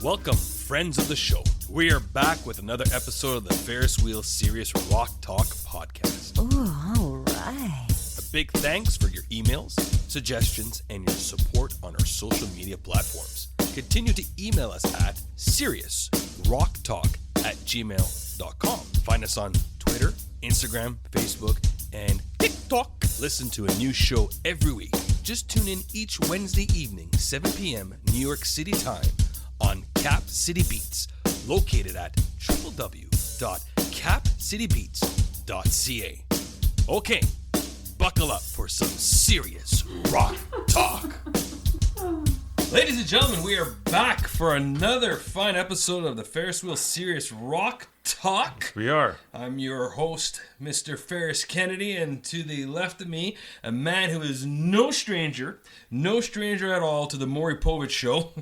Welcome, friends of the show. We are back with another episode of the Ferris Wheel Serious Rock Talk podcast. Ooh, all right. A big thanks for your emails, suggestions, and your support on our social media platforms. Continue to email us at seriousrocktalk@gmail.com. Find us on Twitter, Instagram, Facebook, and TikTok. Listen to a new show every week. Just tune in each Wednesday evening, 7 p.m. New York City time on Cap City Beats, located at www.capcitybeats.ca. Okay, buckle up for some serious rock talk. Ladies and gentlemen, we are back for another fine episode of the Ferris Wheel Serious Rock Talk. We are. I'm your host, Mr. Ferris Kennedy, and to the left of me, a man who is no stranger at all to the Maury Povich show.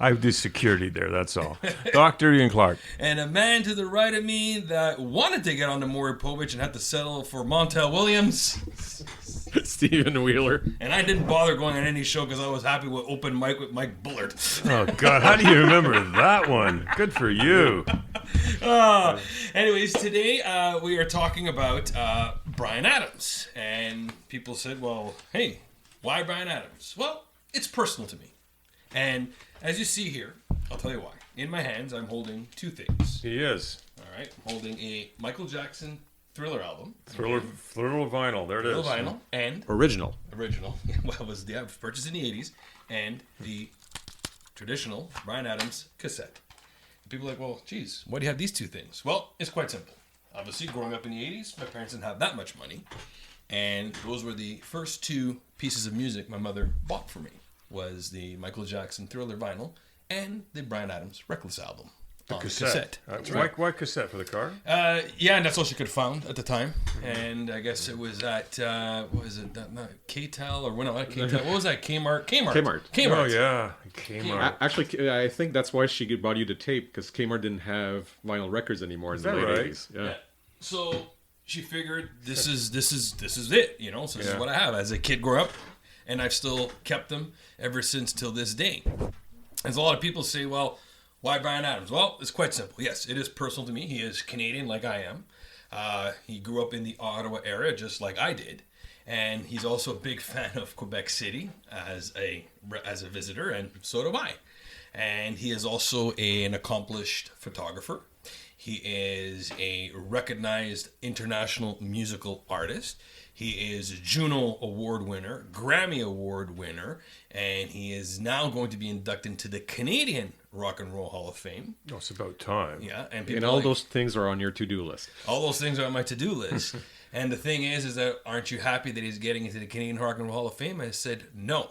I do security there, that's all. Dr. Ian Clark. And a man to the right of me that wanted to get on to Maury Povich and had to settle for Montel Williams. Stephen Wheeler. And I didn't bother going on any show because I was happy with open mic with Mike Bullard. Oh, God, how do you remember that one? Good for you. Anyways, today we are talking about Bryan Adams. And people said, well, hey, why Bryan Adams? Well, it's personal to me. And as you see here, I'll tell you why. In my hands, I'm holding two things. He is. All right, I'm holding a Michael Jackson Thriller album. Thriller vinyl, there it is. Thriller vinyl. And Original. Well, it was purchased in the 80s. And the traditional Bryan Adams cassette. People are like, well, geez, why do you have these two things? Well, it's quite simple. Obviously, growing up in the 80s, my parents didn't have that much money. And those were the first two pieces of music my mother bought for me, was the Michael Jackson Thriller vinyl and the Bryan Adams Reckless album. The cassette. Why cassette? For the car? Yeah, and that's all she could have found at the time. And I guess it was at, what was it, K-Tel or not K-Tel, what was that, Kmart? Oh, yeah, Kmart. Actually, I think that's why she bought you the tape, because Kmart didn't have vinyl records anymore in the late 80s. Yeah. So she figured this is it, you know, so this is what I have as a kid growing up, and I've still kept them ever since till this day. As a lot of people say, well, why Bryan Adams? Well, it's quite simple. Yes, it is personal to me. He is Canadian like I am. He grew up in the Ottawa area just like I did. And he's also a big fan of Quebec City as a visitor, and so do I. And he is also an accomplished photographer. He is a recognized international musical artist. He is a Juno Award winner, Grammy Award winner, and he is now going to be inducted into the Canadian Rock and Roll Hall of Fame. Oh, it's about time. Yeah, and all those things are on your to-do list. All those things are on my to-do list. And the thing is that aren't you happy that he's getting into the Canadian Rock and Roll Hall of Fame? I said, no,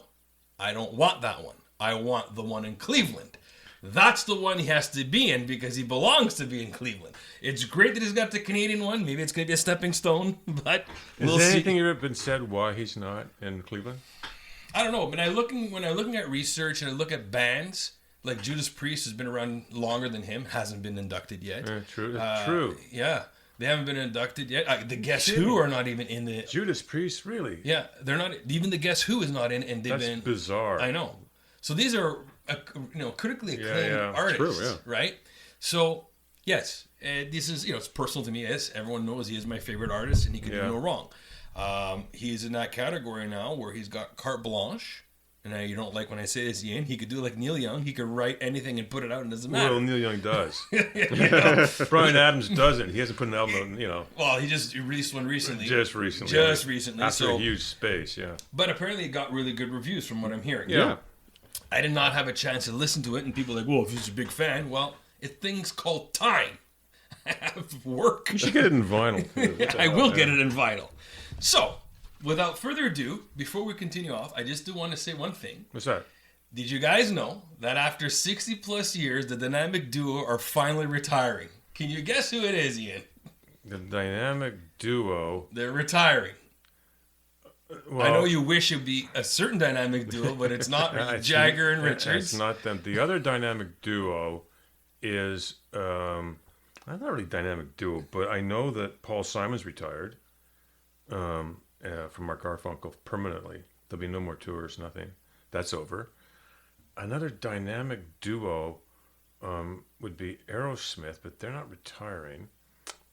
I don't want that one. I want the one in Cleveland. That's the one he has to be in because he belongs to be in Cleveland. It's great that he's got the Canadian one. Maybe it's going to be a stepping stone, but we'll see. Has anything ever been said why he's not in Cleveland? I don't know. When I'm looking at research and I look at bands, like Judas Priest has been around longer than him, hasn't been inducted yet. True. True. Yeah. They haven't been inducted yet. The Guess Who are not even in the... Judas Priest, really? Yeah, they're not... Even the Guess Who is not in, and they've been... That's bizarre. I know. So these are, critically acclaimed artists, True, right? So, yes, this is, it's personal to me. Yes, everyone knows he is my favorite artist, and he can do no wrong. He's in that category now where he's got carte blanche. And you don't like when I say this, Ian. He could do like Neil Young. He could write anything and put it out, and it doesn't matter. Well, Neil Young does. Bryan Adams doesn't. He hasn't put an album out, Well, he just released one recently. Just recently. After a huge space, yeah. But apparently it got really good reviews from what I'm hearing. Yeah. I did not have a chance to listen to it, and people are like, well, if you're a big fan, well, it's things called time. I have work. You should get it in vinyl. I will get it in vinyl. So, without further ado, before we continue off, I just do want to say one thing. What's that? Did you guys know that after 60 plus years, the dynamic duo are finally retiring? Can you guess who it is, Ian? The dynamic duo. They're retiring. Well, I know you wish it'd be a certain dynamic duo, but it's not Jagger and Richards. It's not them. The other dynamic duo is, not really dynamic duo, but I know that Paul Simon's retired from Mark Garfunkel permanently. There'll be no more tours, nothing. That's over. Another dynamic duo would be Aerosmith, but they're not retiring.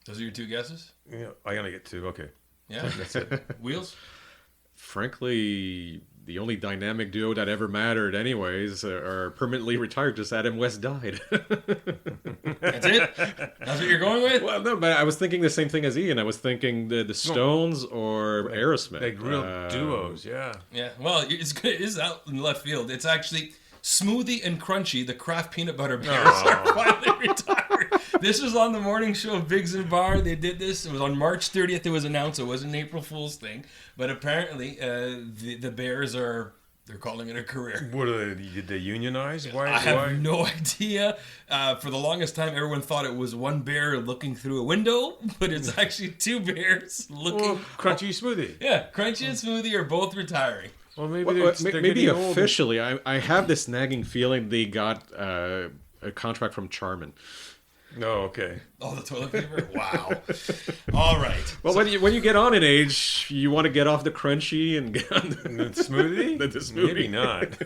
Those are your two guesses? Yeah, I gotta get two. Okay. Yeah. That's it. Wheels? Frankly, the only dynamic duo that ever mattered, anyways, are permanently retired. Just Adam West died. That's it? That's what you're going with? Well, no, but I was thinking the same thing as Ian. I was thinking the Stones or Aerosmith. Like real duos, yeah. Yeah. Well, it's good. It is out in left field. It's actually Smoothie and Crunchy, the Kraft Peanut Butter Bears, are finally retired. This was on the morning show, Biggs and Bar. They did this. It was on March 30th. It was announced. It wasn't an April Fool's thing. But apparently, the Bears are... They're calling it a career. What are they? Did they unionize? Why? I have no idea. For the longest time, everyone thought it was one bear looking through a window, but it's actually two bears looking. Well, Crunchy Smoothie. Yeah, Crunchy and Smoothie are both retiring. Well, maybe Well, they're maybe getting old. officially. I have this nagging feeling they got a contract from Charmin. No, okay. Oh, the toilet paper? Wow. All right. Well, when you get on in age, you want to get off the crunchy and get on The smoothie? the smoothie. Maybe not.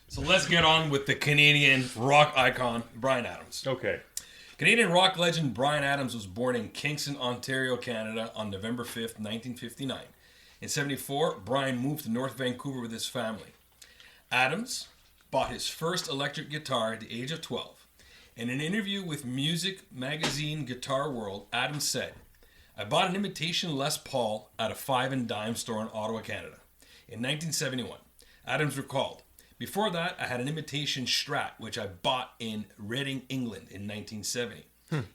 So let's get on with the Canadian rock icon, Bryan Adams. Okay. Canadian rock legend Bryan Adams was born in Kingston, Ontario, Canada on November 5th, 1959. In 1974, Bryan moved to North Vancouver with his family. Adams bought his first electric guitar at the age of 12. In an interview with music magazine Guitar World, Adams said, "I bought an imitation Les Paul at a 5 and dime store in Ottawa, Canada. In 1971, Adams recalled, before that, I had an imitation Strat, which I bought in Reading, England in 1970.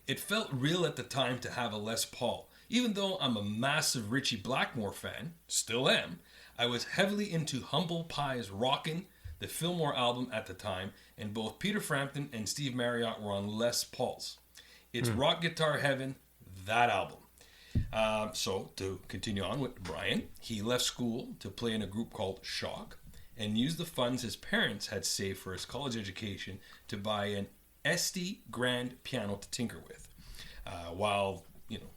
It felt real at the time to have a Les Paul. Even though I'm a massive Ritchie Blackmore fan, still am, I was heavily into Humble Pie's Rockin', the Fillmore album at the time, and both Peter Frampton and Steve Marriott were on Les Pauls. It's rock guitar heaven, that album." So, to continue on with Bryan, he left school to play in a group called Shock and used the funds his parents had saved for his college education to buy an SD grand piano to tinker with. While,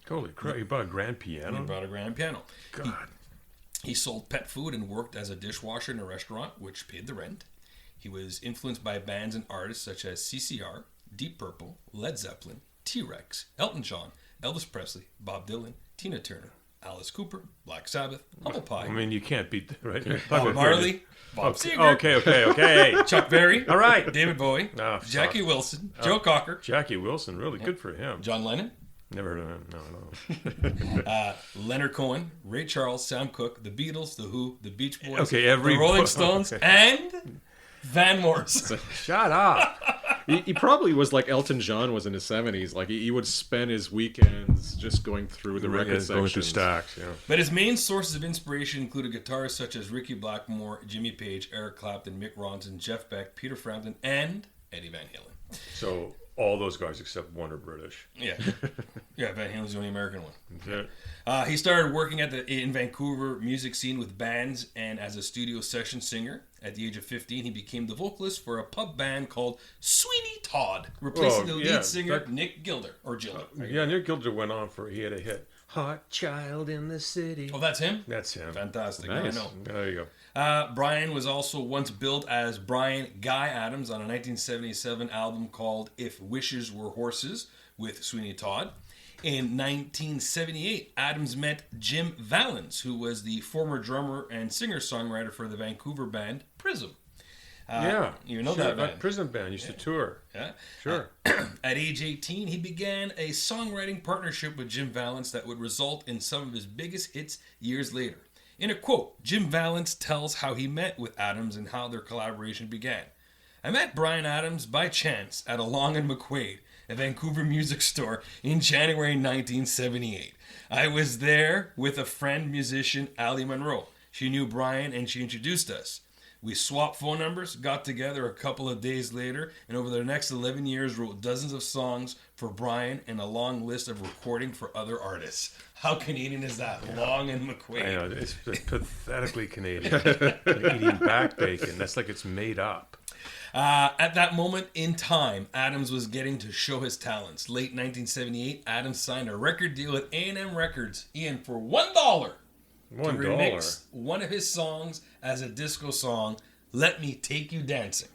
Holy crap, you bought a grand piano? he bought a grand piano. God. He sold pet food and worked as a dishwasher in a restaurant, which paid the rent. He was influenced by bands and artists such as CCR, Deep Purple, Led Zeppelin, T-Rex, Elton John, Elvis Presley, Bob Dylan, Tina Turner, Alice Cooper, Black Sabbath, Humble Pie, I mean, you can't beat that, right? Bob Marley, Bob Seger, Okay. Chuck Berry, All right. David Bowie, Oh, Jackie fuck. Wilson, Joe Cocker, Jackie Wilson, really good for him. John Lennon, Never heard of him. No. Leonard Cohen, Ray Charles, Sam Cooke, The Beatles, The Who, The Beach Boys, Okay, The Rolling Stones, okay. and Van Morrison. Shut up. He probably was like Elton John was in his 70s. Like he would spend his weekends just going through the record sections. Going through stacks, yeah. But his main sources of inspiration included guitarists such as Ricky Blackmore, Jimmy Page, Eric Clapton, Mick Ronson, Jeff Beck, Peter Frampton, and Eddie Van Halen. So all those guys except one are British. Yeah. Yeah, Van Halen's the only American one. Yeah. He started working in Vancouver music scene with bands and as a studio session singer. At the age of 15, he became the vocalist for a pub band called Sweeney Todd, replacing the lead singer Nick Gilder, or Gilder. Yeah, Nick Gilder went on he had a hit. Hot Child in the City. Oh, that's him? That's him. Fantastic. Nice. I know. There you go. Bryan was also once billed as Bryan Guy Adams on a 1977 album called If Wishes Were Horses with Sweeney Todd. In 1978, Adams met Jim Valens, who was the former drummer and singer-songwriter for the Vancouver band Prism. You know that band. Prism band used to tour. Yeah. Sure. At age 18, he began a songwriting partnership with Jim Valens that would result in some of his biggest hits years later. In a quote, Jim Valens tells how he met with Adams and how their collaboration began. "I met Bryan Adams by chance at a Long and McQuaid, a Vancouver music store, in January 1978. I was there with a friend musician, Ali Monroe. She knew Bryan and she introduced us. We swapped phone numbers, got together a couple of days later, and over the next 11 years wrote dozens of songs for Bryan and a long list of recording for other artists." How Canadian is that? Long and McQuaid. I know, it's pathetically Canadian. You're eating back bacon. That's like it's made up. At that moment in time, Adams was getting to show his talents. Late 1978, Adams signed a record deal with A&M Records, Ian, for $1 to remix one of his songs as a disco song, Let Me Take You Dancing.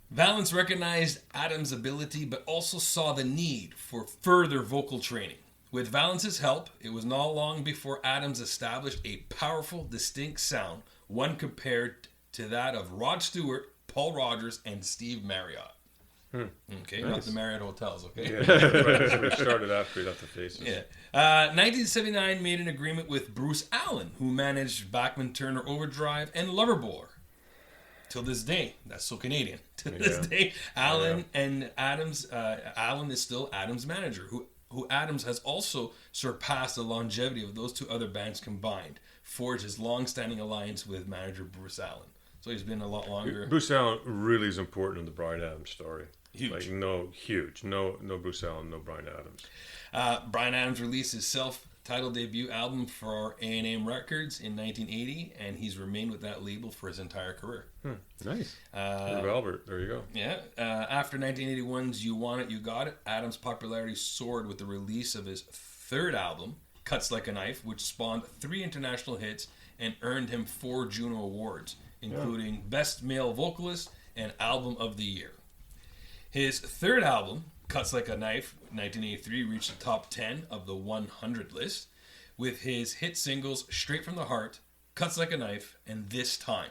Valance recognized Adams' ability, but also saw the need for further vocal training. With Valance's help, it was not long before Adams established a powerful, distinct sound, one compared to that of Rod Stewart, Paul Rogers, and Steve Marriott. Okay, nice. Not the Marriott hotels, okay? Yeah, right. We started after he left the Faces. Yeah. 1979 made an agreement with Bruce Allen, who managed Bachman Turner Overdrive and Loverboy. Till this day, that's so Canadian. To this day, Allen and Adams, Allen is still Adams' manager, who Adams has also surpassed the longevity of those two other bands combined, forged his long-standing alliance with manager Bruce Allen. So he's been a lot longer. Bruce Allen really is important in the Bryan Adams story. Huge. Huge. No Bruce Allen, no Bryan Adams. Bryan Adams released his self-titled debut album for A&M Records in 1980, and he's remained with that label for his entire career. Nice. Albert, there you go. Yeah. After 1981's You Want It, You Got It, Adams' popularity soared with the release of his third album, Cuts Like a Knife, which spawned 3 international hits and earned him 4 Juno Awards, including Best Male Vocalist and Album of the Year. His third album, Cuts Like a Knife, 1983, reached the top 10 of the 100 list with his hit singles Straight from the Heart, Cuts Like a Knife, and This Time.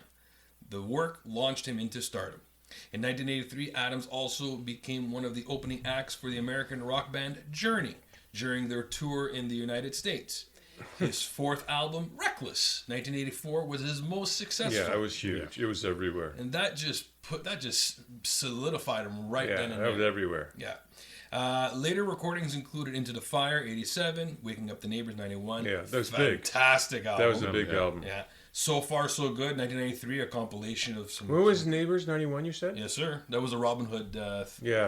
The work launched him into stardom. In 1983, Adams also became one of the opening acts for the American rock band Journey during their tour in the United States. His fourth album, Reckless, 1984, was his most successful. Yeah, it was huge. It was everywhere. And that just solidified him right then and there. Yeah, that was everywhere. Yeah. Later recordings included Into the Fire, 87, Waking Up the Neighbors, 91. Yeah, that was big. Fantastic album. That was a big album. Yeah. So Far, So Good, 1993, a compilation of some... What was Neighbors, 91, you said? Yes, sir. That was a Robin Hood... right. Yeah.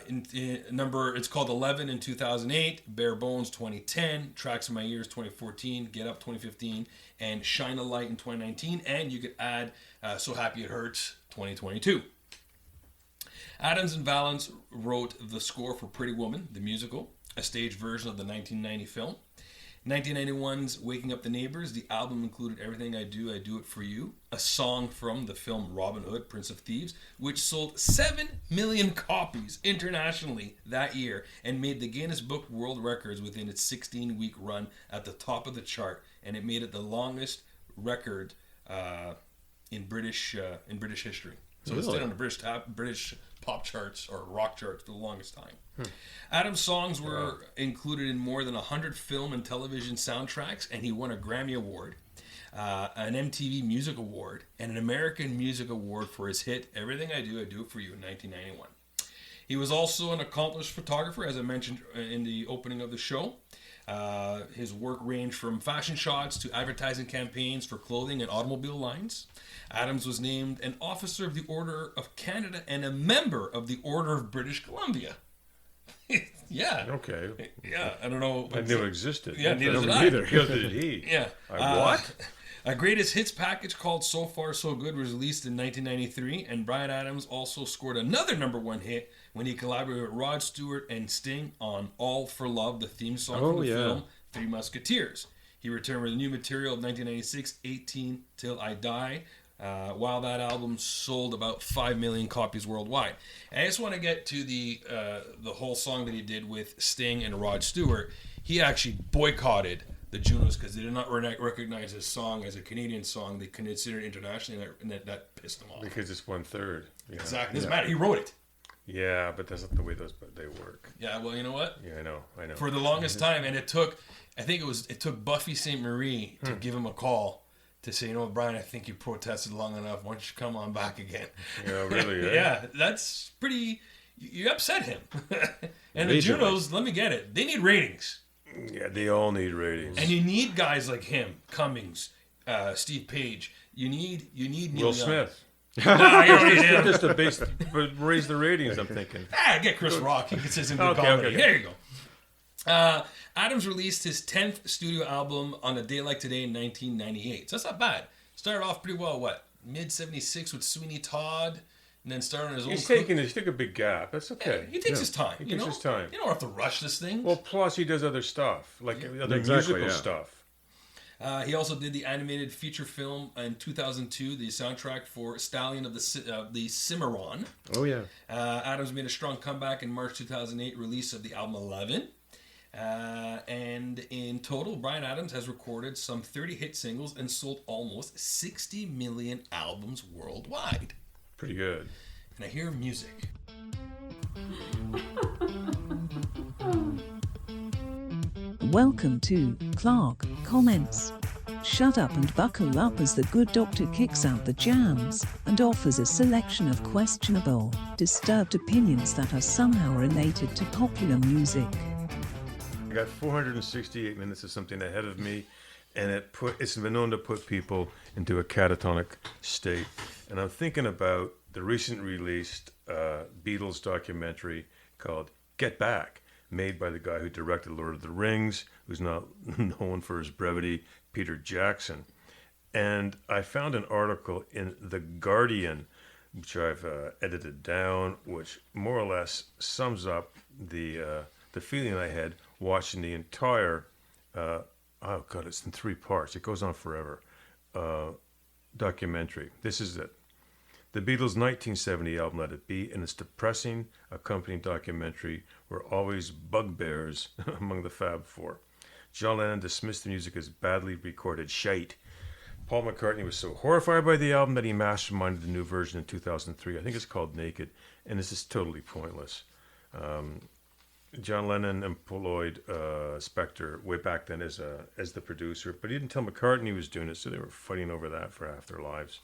It's called 11 in 2008, Bare Bones 2010, Tracks in My Ears 2014, Get Up 2015, and Shine a Light in 2019, and you could add So Happy It Hurts 2022. Adams and Valance wrote the score for Pretty Woman, the musical, a stage version of the 1990 film. 1991's Waking Up the Neighbors, the album included Everything I Do It For You, a song from the film Robin Hood, Prince of Thieves, which sold 7 million copies internationally that year and made the Guinness Book World Records within its 16-week run at the top of the chart, and it made it the longest record in British history. So it stayed on the British pop charts or rock charts for the longest time. Adams' songs were included in more than 100 film and television soundtracks, and he won a Grammy Award, an MTV Music Award, and an American Music Award for his hit Everything I Do It For You in 1991. He was also an accomplished photographer, as I mentioned in the opening of the show. His work ranged from fashion shots to advertising campaigns for clothing and automobile lines. Adams was named an Officer of the Order of Canada and a member of the Order of British Columbia. Yeah. Okay. Yeah, I don't know. I knew it existed. Yeah, neither did I. Neither did he. Yeah. What? A greatest hits package called So Far So Good was released in 1993, and Bryan Adams also scored another #1 hit when he collaborated with Rod Stewart and Sting on All for Love, the theme song from the film Three Musketeers. He returned with new material of 1996, 18 Till I Die, while that album sold about 5 million copies worldwide. And I just want to get to the whole song that he did with Sting and Rod Stewart. He actually boycotted the Junos because they did not recognize his song as a Canadian song. They considered it internationally, and that pissed them off. Because it's 1/3. Yeah. Exactly. Doesn't matter. He wrote it. Yeah, but that's not the way they work. Yeah, well, you know what? Yeah, I know. For the longest time, and it took Buffy St. Marie to give him a call to say, you know what, Brian, I think you protested long enough. Why don't you come on back again? Yeah, really? Yeah, that's pretty... You upset him. And the Junos, let me get it. They need ratings. Yeah, they all need ratings. And you need guys like him, Cummings, Steve Page. You need Neil Will Smith. Nah, you don't need him. Just to raise the ratings, I'm thinking. Get Chris Rock. He gets his in good comedy. Okay. There you go. Adams released his 10th studio album on a day like today in 1998. So that's not bad. Started off pretty well, mid-76 with Sweeney Todd, and then started on his own... He took a big gap. That's okay. Yeah, he takes his time. He takes his time. You don't have to rush this thing. Well, plus he does other stuff, like other musical stuff. He also did the animated feature film in 2002, the soundtrack for Stallion of the Cimarron. Oh, yeah. Adams made a strong comeback in March 2008 release of the album 11. And in total, Bryan Adams has recorded some 30 hit singles and sold almost 60 million albums worldwide. Pretty good. And I hear music. Welcome to Clark Comments. Shut up and buckle up as the good doctor kicks out the jams and offers a selection of questionable, disturbed opinions that are somehow related to popular music. I got 468 minutes of something ahead of me, and it's been known to put people into a catatonic state. And I'm thinking about the recent released Beatles documentary called Get Back, made by the guy who directed Lord of the Rings, who's not known for his brevity, Peter Jackson. And I found an article in The Guardian, which I've edited down, which more or less sums up the feeling I had watching the entire, it's in 3 parts. It goes on forever. Documentary. This is it. The Beatles' 1970 album, Let It Be, and its depressing accompanying documentary were always bugbears among the Fab Four. John Lennon dismissed the music as badly recorded shite. Paul McCartney was so horrified by the album that he masterminded the new version in 2003. I think it's called Naked, and this is totally pointless. John Lennon employed Spector way back then as the producer, but he didn't tell McCartney he was doing it, so they were fighting over that for half their lives.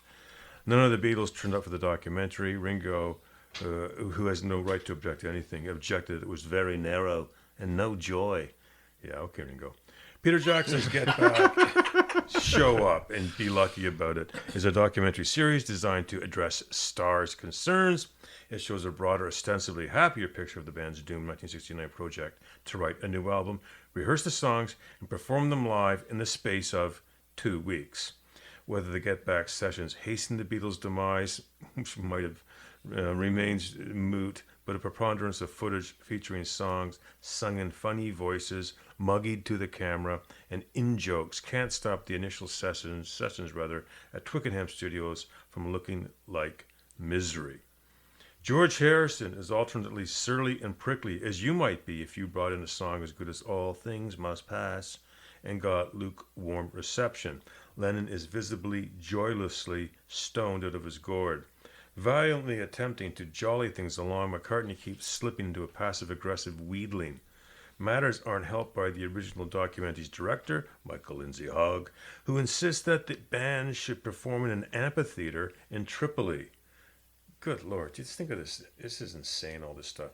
None of the Beatles turned up for the documentary. Ringo, who has no right to object to anything, objected it was very narrow and no joy. Yeah, okay, Ringo. Peter Jackson's Get Back, Show Up and Be Lucky About It is a documentary series designed to address stars' concerns. It shows a broader, ostensibly happier picture of the band's doomed 1969 project to write a new album, rehearse the songs, and perform them live in the space of 2 weeks. Whether the Get Back sessions hastened the Beatles' demise, which might have remains moot, but a preponderance of footage featuring songs sung in funny voices, muggied to the camera, and in-jokes can't stop the initial sessions at Twickenham Studios from looking like misery. George Harrison is alternately surly and prickly, as you might be if you brought in a song as good as All Things Must Pass and got lukewarm reception. Lennon is visibly, joylessly stoned out of his gourd. Valiantly attempting to jolly things along, McCartney keeps slipping into a passive-aggressive wheedling. Matters aren't helped by the original documentary's director, Michael Lindsay Hogg, who insists that the band should perform in an amphitheater in Tripoli. Good Lord, just think of this. This is insane, all this stuff.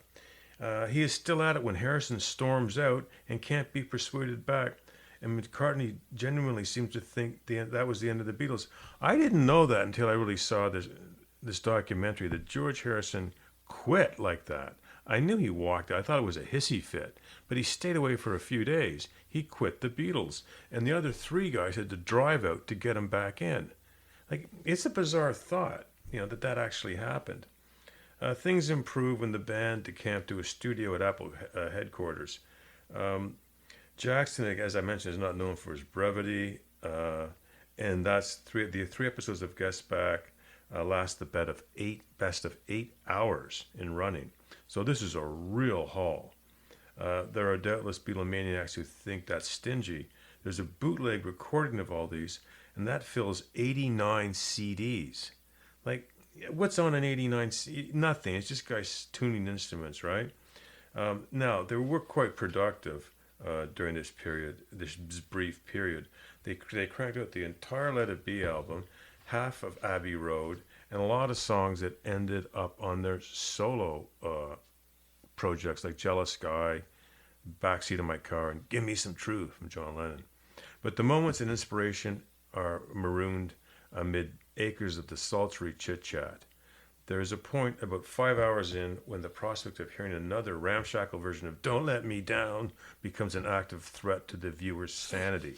He is still at it when Harrison storms out and can't be persuaded back. And McCartney genuinely seems to think that was the end of the Beatles. I didn't know that until I really saw this documentary, that George Harrison quit like that. I knew he walked out. I thought it was a hissy fit, but he stayed away for a few days. He quit the Beatles, and the other 3 guys had to drive out to get him back in. Like, it's a bizarre thought, that actually happened. Things improved when the band decamped to a studio at Apple headquarters. Jackson, as I mentioned, is not known for his brevity, and that's the 3 episodes of Get Back last the best of 8 hours in running. So this is a real haul. There are doubtless Beatlemaniacs who think that's stingy. There's a bootleg recording of all these, and that fills 89 CDs. Like, what's on an 89 CD? Nothing. It's just guys tuning instruments, right? Now, they were quite productive during this brief period. They cranked out the entire Let It Be album, half of Abbey Road, and a lot of songs that ended up on their solo projects like Jealous Guy, Backseat of My Car, and Give Me Some Truth from John Lennon. But the moments and inspiration are marooned amid acres of desultory chit-chat. There is a point about 5 hours in when the prospect of hearing another ramshackle version of Don't Let Me Down becomes an active threat to the viewer's sanity.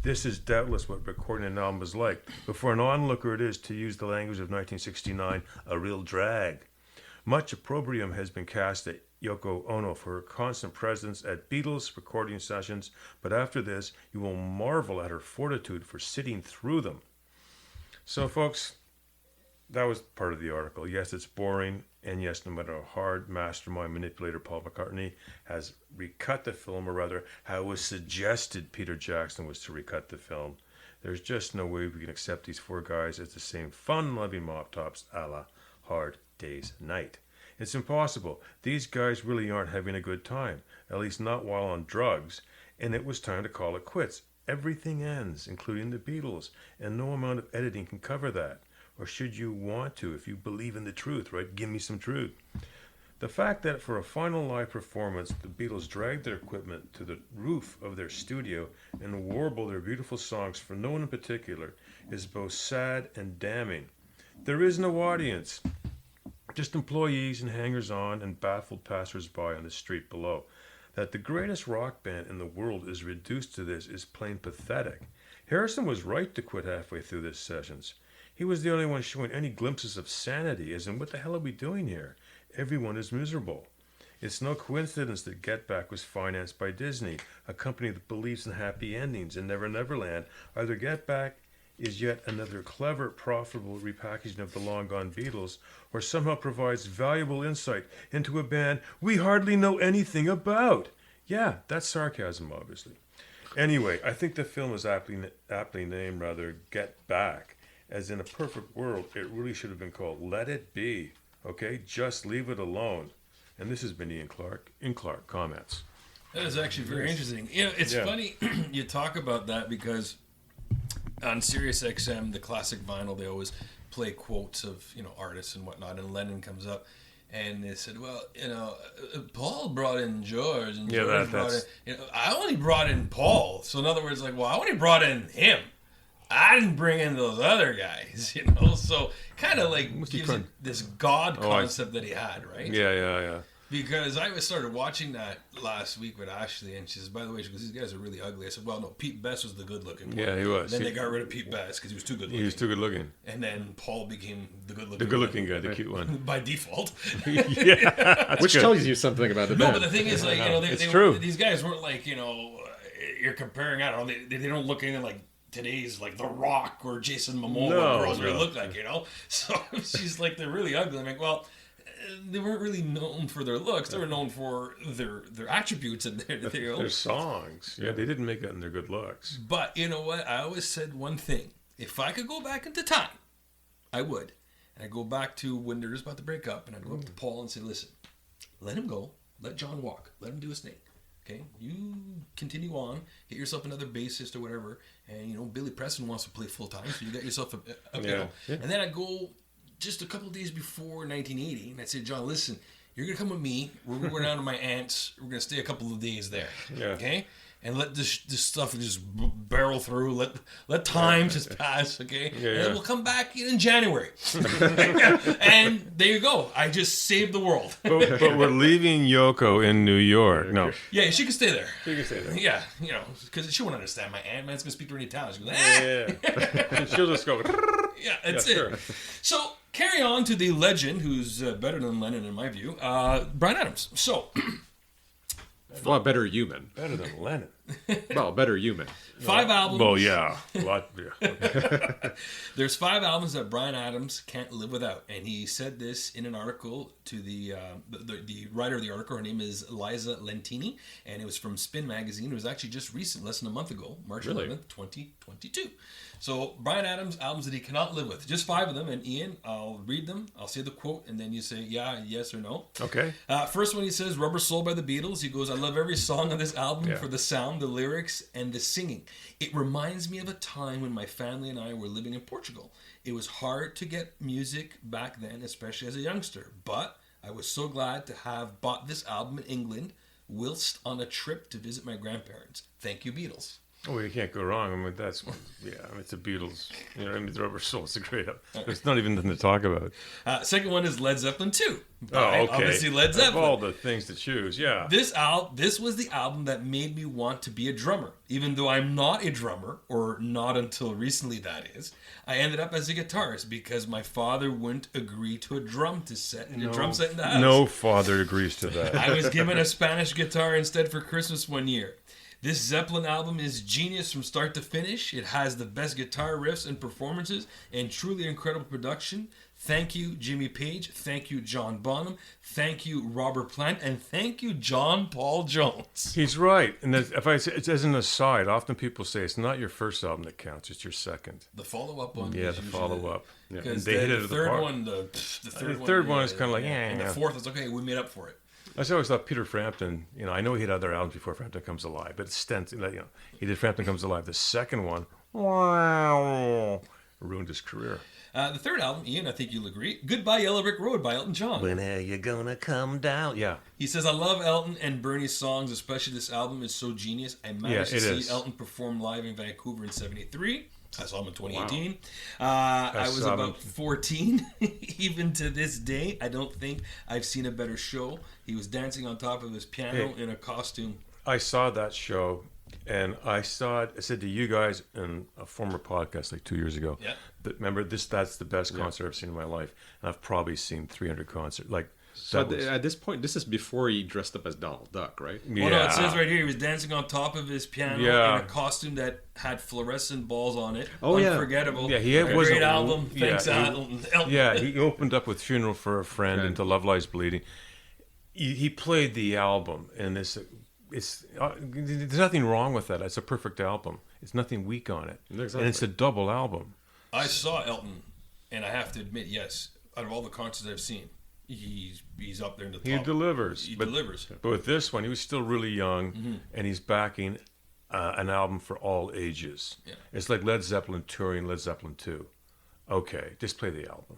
This is doubtless what recording an album is like, but for an onlooker it is, to use the language of 1969, a real drag. Much opprobrium has been cast at Yoko Ono for her constant presence at Beatles recording sessions, but after this, you will marvel at her fortitude for sitting through them. So, folks, that was part of the article. Yes, it's boring, and yes, no matter how hard mastermind manipulator Paul McCartney has recut the film, or rather, how it was suggested Peter Jackson was to recut the film, there's just no way we can accept these four guys as the same fun-loving mop tops a la Hard Day's Night. It's impossible. These guys really aren't having a good time, at least not while on drugs, and it was time to call it quits. Everything ends, including the Beatles, and no amount of editing can cover that. Or should you want to, if you believe in the truth, right? Give me some truth. The fact that for a final live performance, the Beatles dragged their equipment to the roof of their studio and warbled their beautiful songs for no one in particular is both sad and damning. There is no audience, just employees and hangers-on and baffled passers-by on the street below. That the greatest rock band in the world is reduced to this is plain pathetic. Harrison was right to quit halfway through the sessions. He was the only one showing any glimpses of sanity, as in, what the hell are we doing here? Everyone is miserable. It's no coincidence that Get Back was financed by Disney, a company that believes in happy endings, and Never Neverland. Either Get Back is yet another clever, profitable repackaging of the long-gone Beatles, or somehow provides valuable insight into a band we hardly know anything about. Yeah, that's sarcasm, obviously. Anyway, I think the film is aptly named, Get Back. As in a perfect world, it really should have been called Let It Be. Okay? Just leave it alone. And this has been Ian Clark Comments. That is actually very interesting. You know, it's funny you talk about that because on Sirius XM, the classic vinyl, they always play quotes of, artists and whatnot, and Lennon comes up. And they said, well, Paul brought in George, and George brought in... I only brought in Paul. So in other words, I only brought in him. I didn't bring in those other guys, So kind of gives it this God concept that he had, right? Yeah. Because I started watching that last week with Ashley, and she says, by the way, she goes, these guys are really ugly. I said, well, no, Pete Best was the good-looking one. Yeah, he was. Then they got rid of Pete Best because he was too good-looking. He was too good-looking. And then Paul became the good-looking The good-looking guy, the cute one. By default. Yeah. Which tells you something about the band. No, but the thing is, it's true. These guys weren't you're comparing, I don't know, they don't look anything like today's The Rock or Jason Momoa girls really look like, So she's they're really ugly. I'm like, well, they weren't really known for their looks. They were known for their attributes and their songs. Yeah, they didn't make that in their good looks. But you know what? I always said one thing. If I could go back into time, I would. And I'd go back to when they're just about to break up, and I'd go up to Paul and say, listen, let him go. Let John walk. Let him do his thing. Okay? You continue on. Get yourself another bassist or whatever. And, Billy Preston wants to play full-time, so you got yourself a fiddle. Yeah. And then I'd go just a couple of days before 1980, and I'd say, John, listen, you're going to come with me. We're going to go down to my aunt's. We're going to stay a couple of days there. Yeah. Okay? And let this stuff just barrel through. Let time just pass, okay? Yeah, and then we'll come back in January. And there you go. I just saved the world. But we're leaving Yoko in New York. No. Yeah, she can stay there. She can stay there. Yeah, because she won't understand. My aunt, man's going to speak to her in Italian. She goes, Yeah. She'll just go, yeah, that's it. Sure. So, carry on to the legend, who's better than Lennon in my view, Bryan Adams. So... Well, better human. Better than Lennon. Well, better human. 5 albums. Well, yeah. Okay. There's 5 albums that Bryan Adams can't live without. And he said this in an article to the writer of the article. Her name is Liza Lentini. And it was from Spin Magazine. It was actually just recent, less than a month ago, March 11th, 2022. So, Bryan Adams, albums that he cannot live with. Just 5 of them. And Ian, I'll read them. I'll say the quote. And then you say, yeah, yes, or no. Okay. First one, he says, Rubber Soul by the Beatles. He goes, I love every song on this album for the sound, the lyrics, and the singing. It reminds me of a time when my family and I were living in Portugal. It was hard to get music back then, especially as a youngster. But I was so glad to have bought this album in England whilst on a trip to visit my grandparents. Thank you, Beatles. Oh, you can't go wrong. I mean, that's one. Yeah, I mean, it's the Beatles. You know, I mean, the Rubber Soul. It's a great album. There's not even nothing to talk about. Second one is Led Zeppelin 2. Oh, okay. Obviously, Led Zeppelin. Of all the things to choose, yeah. This was the album that made me want to be a drummer. Even though I'm not a drummer, or not until recently, that is. I ended up as a guitarist because my father wouldn't agree to a drum set in the house. No father agrees to that. I was given a Spanish guitar instead for Christmas one year. This Zeppelin album is genius from start to finish. It has the best guitar riffs and performances and truly incredible production. Thank you, Jimmy Page. Thank you, John Bonham. Thank you, Robert Plant. And thank you, John Paul Jones. He's right. And if I say, as an aside, often people say it's not your first album that counts, it's your second. The follow-up one. Yeah, the follow-up. Yeah. And Because they hit it the at third the park. one, the third one is kind of like, And the fourth is, okay, we made up for it. I always thought Peter Frampton, you know, I know he had other albums before Frampton Comes Alive, but he did Frampton Comes Alive. The second one, ruined his career. The third album, Ian, I think you'll agree, Goodbye Yellow Brick Road by Elton John. When are you gonna come down? Yeah. He says, I love Elton and Bernie's songs, especially this album is so genius. I managed to see Elton perform live in Vancouver in 73. I saw him in 2018. Wow. I was about 14. Even to this day, I don't think I've seen a better show. He was dancing on top of his piano in a costume. I saw that show, and I said to you guys in a former podcast like 2 years ago, that, remember, that's the best concert I've seen in my life. And I've probably seen 300 concerts. So at this point, this is before he dressed up as Donald Duck, right? Yeah. Well, no, it says right here he was dancing on top of his piano in a costume that had fluorescent balls on it. Oh, unforgettable. Yeah, he was a great album. Thanks, Elton. Yeah, he opened up with "Funeral for a Friend" into "Love Lies Bleeding." He played the album, and there's nothing wrong with that. It's a perfect album. It's nothing weak on it, and it's a double album. I saw Elton, and I have to admit, yes, out of all the concerts I've seen, he's up there in the top. He delivers. He delivers. But with this one, he was still really young, and he's backing an album for all ages. Yeah. It's like Led Zeppelin touring Led Zeppelin 2. Okay, just play the album.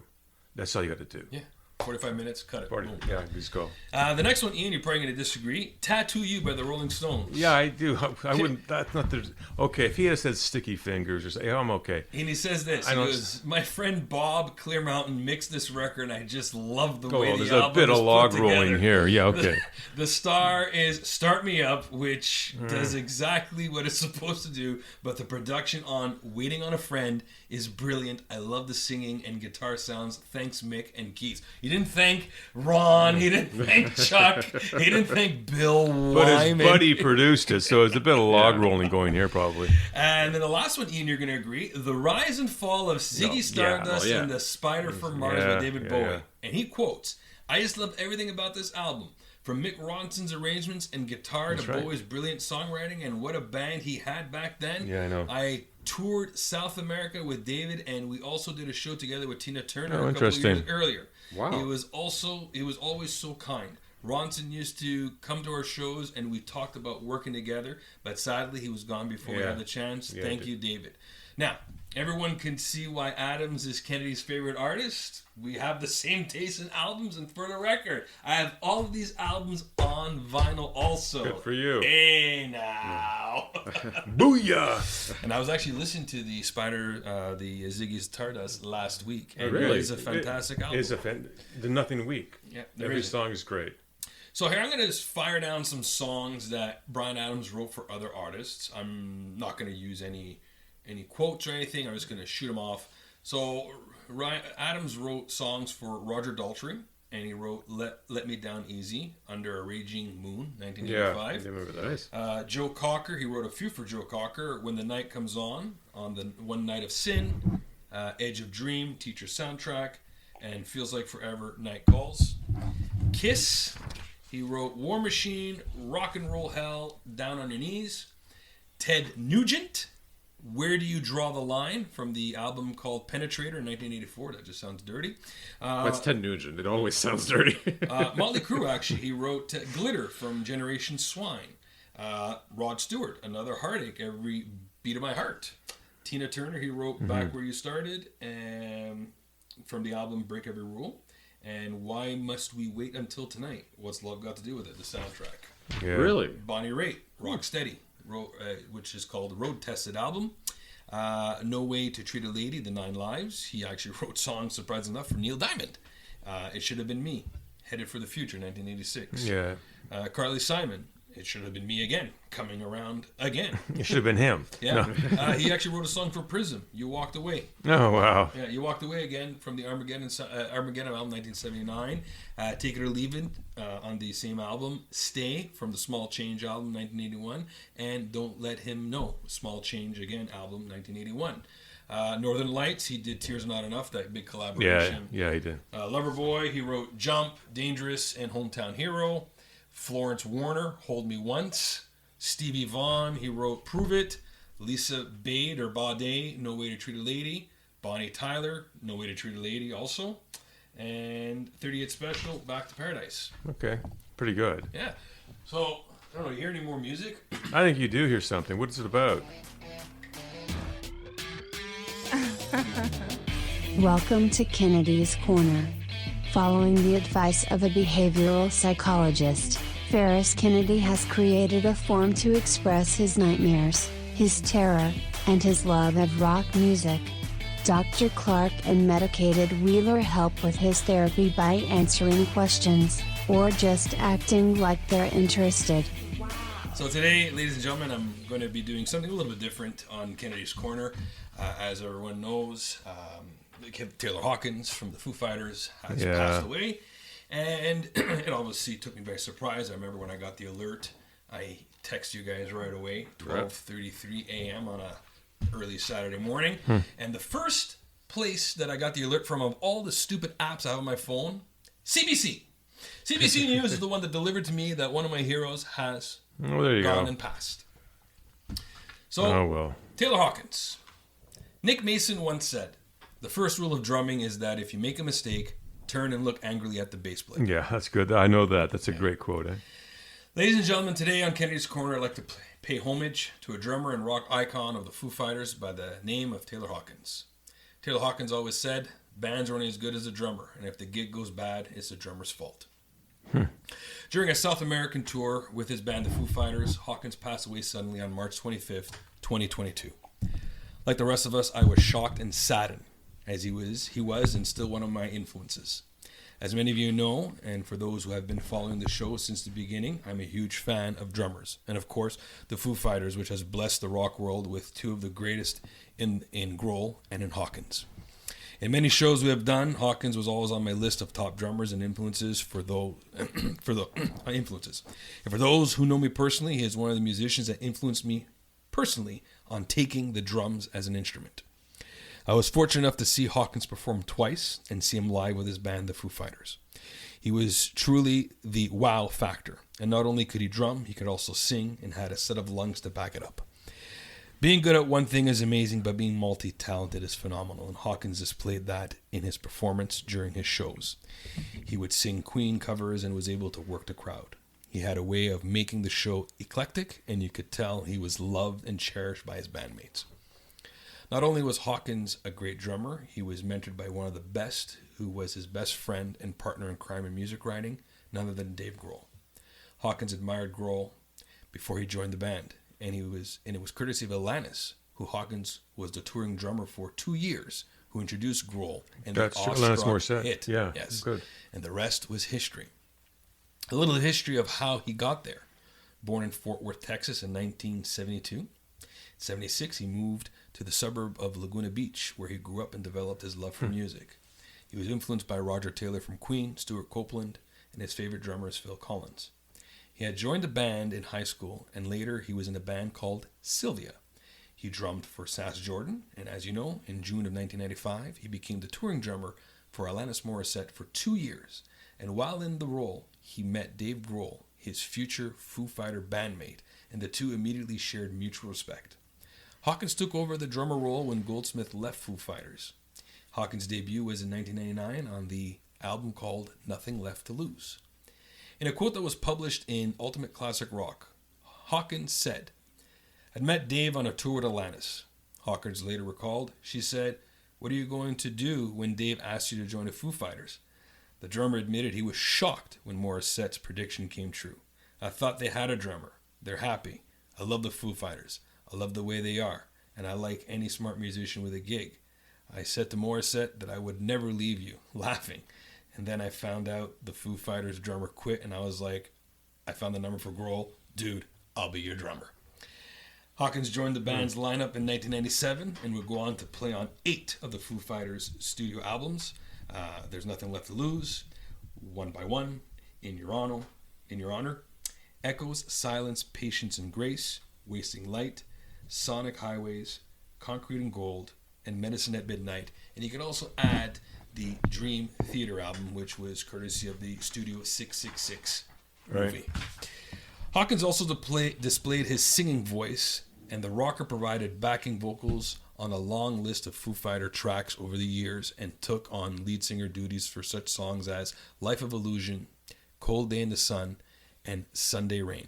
That's all you got to do. Yeah. 45 minutes, cut it. Yeah, let's go. The next one, Ian, you're probably going to disagree. Tattoo You by the Rolling Stones. Yeah, I do. I wouldn't. That's not the. Okay, if he had said Sticky Fingers or something, I'm okay. And he says this. He goes, my friend Bob Clear Mountain mixed this record, and I just love the way the album is put together. There's a bit of log rolling here. Yeah, okay. The star is Start Me Up, which does exactly what it's supposed to do, but the production on Waiting on a Friend is brilliant. I love the singing and guitar sounds. Thanks, Mick and Keith. He didn't thank Ron. He didn't thank Chuck. He didn't thank Bill Wyman. But his buddy produced it, so it's a bit of log rolling going here, probably. And then the last one, Ian, you're going to agree. The Rise and Fall of Ziggy Stardust and the Spider from Mars by David Bowie. Yeah. And he quotes, I just love everything about this album. From Mick Ronson's arrangements and guitar to Bowie's brilliant songwriting, and what a band he had back then. Yeah, I know. I toured South America with David, and we also did a show together with Tina Turner a couple of years earlier. Wow. He was always so kind. Ronson used to come to our shows, and we talked about working together, but sadly he was gone before we had the chance. Thank you, David. Now, everyone can see why Adams is Kennedy's favorite artist. We have the same taste in albums, and for the record, I have all of these albums on vinyl also. Good for you. Hey, now. Booyah! And I was actually listening to the Ziggy Stardust last week. And really? It's a fantastic album. It's the Nothing Weak. Yeah, every song is great. So here I'm going to just fire down some songs that Bryan Adams wrote for other artists. I'm not going to use any quotes or anything. I'm just going to shoot them off. So Adams wrote songs for Roger Daltrey, and he wrote Let Me Down Easy, Under a Raging Moon, 1985. Yeah, I remember that. Joe Cocker, he wrote a few for Joe Cocker, When the Night Comes On the One Night of Sin, Edge of Dream, Teacher Soundtrack, and Feels Like Forever, Night Calls. Kiss, he wrote War Machine, Rock and Roll Hell, Down on Your Knees. Ted Nugent, Where Do You Draw the Line, from the album called Penetrator in 1984. That just sounds dirty. That's Ted Nugent. It always sounds dirty. Motley Crue, actually, he wrote Glitter from Generation Swine. Rod Stewart, Another Heartache, Every Beat of My Heart. Tina Turner, he wrote Back Where You Started, and from the album Break Every Rule. And Why Must We Wait Until Tonight? What's Love Got to Do with It? The soundtrack. Yeah. Really? Bonnie Raitt, Rock Steady. which is called the Road Tested album. No Way to Treat a Lady, The 9 Lives. He actually wrote songs, surprisingly enough, for Neil Diamond. It Should Have Been Me, Headed for the Future, 1986. Yeah. Carly Simon, It Should Have Been Me Again, coming around again. It should have been him. Yeah. No. He actually wrote a song for Prism, You Walked Away. Oh, wow. Yeah, You Walked Away again from the Armageddon album, 1979. Take It or Leave It on the same album. Stay from the Small Change album, 1981. And Don't Let Him Know, Small Change Again album, 1981. Northern Lights, he did Tears Not Enough, that big collaboration. Yeah, he did. Loverboy, he wrote Jump, Dangerous, and Hometown Hero. Florence Warner, Hold Me Once. Stevie Vaughan, he wrote Prove It. Lisa Bade or Bade, No Way to Treat a Lady. Bonnie Tyler, No Way to Treat a Lady also. And 38 Special, Back to Paradise. Okay, pretty good. Yeah. So, I don't know, you hear any more music? I think you do hear something. What is it about? Welcome to Kennedy's Corner. Following the advice of a behavioral psychologist, Ferris Kennedy has created a forum to express his nightmares, his terror, and his love of rock music. Dr. Clark and medicated Wheeler help with his therapy by answering questions, or just acting like they're interested. So today, ladies and gentlemen, I'm going to be doing something a little bit different on Kennedy's Corner. As everyone knows, Taylor Hawkins from the Foo Fighters has passed away. And it obviously took me by surprise. I remember when I got the alert, I texted you guys right away, 12:33 a.m. on a early Saturday morning. And the first place that I got the alert from of all the stupid apps I have on my phone, CBC. CBC News is the one that delivered to me that one of my heroes has gone and passed. So, Taylor Hawkins. Nick Mason once said, the first rule of drumming is that if you make a mistake, turn and look angrily at the bass player. Yeah, that's good. I know that. That's a great quote, eh? Ladies and gentlemen, today on Kennedy's Corner, I'd like to pay homage to a drummer and rock icon of the Foo Fighters by the name of Taylor Hawkins. Taylor Hawkins always said, bands are only as good as the drummer, and if the gig goes bad, it's the drummer's fault. During a South American tour with his band, the Foo Fighters, Hawkins passed away suddenly on March 25th, 2022. Like the rest of us, I was shocked and saddened, as he was and still one of my influences. As many of you know, and for those who have been following the show since the beginning, I'm a huge fan of drummers. And of course, the Foo Fighters, which has blessed the rock world with two of the greatest in Grohl and in Hawkins. In many shows we have done, Hawkins was always on my list of top drummers and influences for those influences. And for those who know me personally, he is one of the musicians that influenced me personally on taking the drums as an instrument. I was fortunate enough to see Hawkins perform twice and see him live with his band, the Foo Fighters. He was truly the wow factor, and not only could he drum, he could also sing and had a set of lungs to back it up. Being good at one thing is amazing, but being multi-talented is phenomenal, and Hawkins displayed that in his performance during his shows. He would sing Queen covers and was able to work the crowd. He had a way of making the show eclectic, and you could tell he was loved and cherished by his bandmates. Not only was Hawkins a great drummer, he was mentored by one of the best, who was his best friend and partner in crime and music writing, none other than Dave Grohl. Hawkins admired Grohl before he joined the band, and it was courtesy of Alanis, who Hawkins was the touring drummer for 2 years, who introduced Grohl and the Alanis Morissette hit. Yeah, yes. Good. And the rest was history. A little history of how he got there. Born in Fort Worth, Texas in 1972. In 1976, he moved to the suburb of Laguna Beach, where he grew up and developed his love for music. He was influenced by Roger Taylor from Queen, Stuart Copeland, and his favorite drummer is Phil Collins. He had joined the band in high school, and later he was in a band called Sylvia. He drummed for Sass Jordan, and as you know, in June of 1995, he became the touring drummer for Alanis Morissette for 2 years. And while in the role, he met Dave Grohl, his future Foo Fighter bandmate, and the two immediately shared mutual respect. Hawkins took over the drummer role when Goldsmith left Foo Fighters. Hawkins' debut was in 1999 on the album called Nothing Left to Lose. In a quote that was published in Ultimate Classic Rock, Hawkins said, "I'd met Dave on a tour with Alanis." Hawkins later recalled, she said, "What are you going to do when Dave asked you to join the Foo Fighters?" The drummer admitted he was shocked when Morissette's prediction came true. "I thought they had a drummer. They're happy. I love the Foo Fighters. I love the way they are. And I like any smart musician with a gig. I said to Morissette that I would never leave you, laughing. And then I found out the Foo Fighters drummer quit, and I was like, I found the number for Grohl. Dude, I'll be your drummer. Hawkins joined the band's lineup in 1997 and would go on to play on 8 of the Foo Fighters' studio albums. There's Nothing Left to Lose, One by One, In Your Honor, Echoes, Silence, Patience and Grace, Wasting Light, Sonic Highways, Concrete and Gold, and Medicine at Midnight. And you could also add the Dream Theater album, which was courtesy of the Studio 666 movie. Right. Hawkins also displayed his singing voice, and the rocker provided backing vocals on a long list of Foo Fighter tracks over the years and took on lead singer duties for such songs as Life of Illusion, Cold Day in the Sun, and Sunday Rain.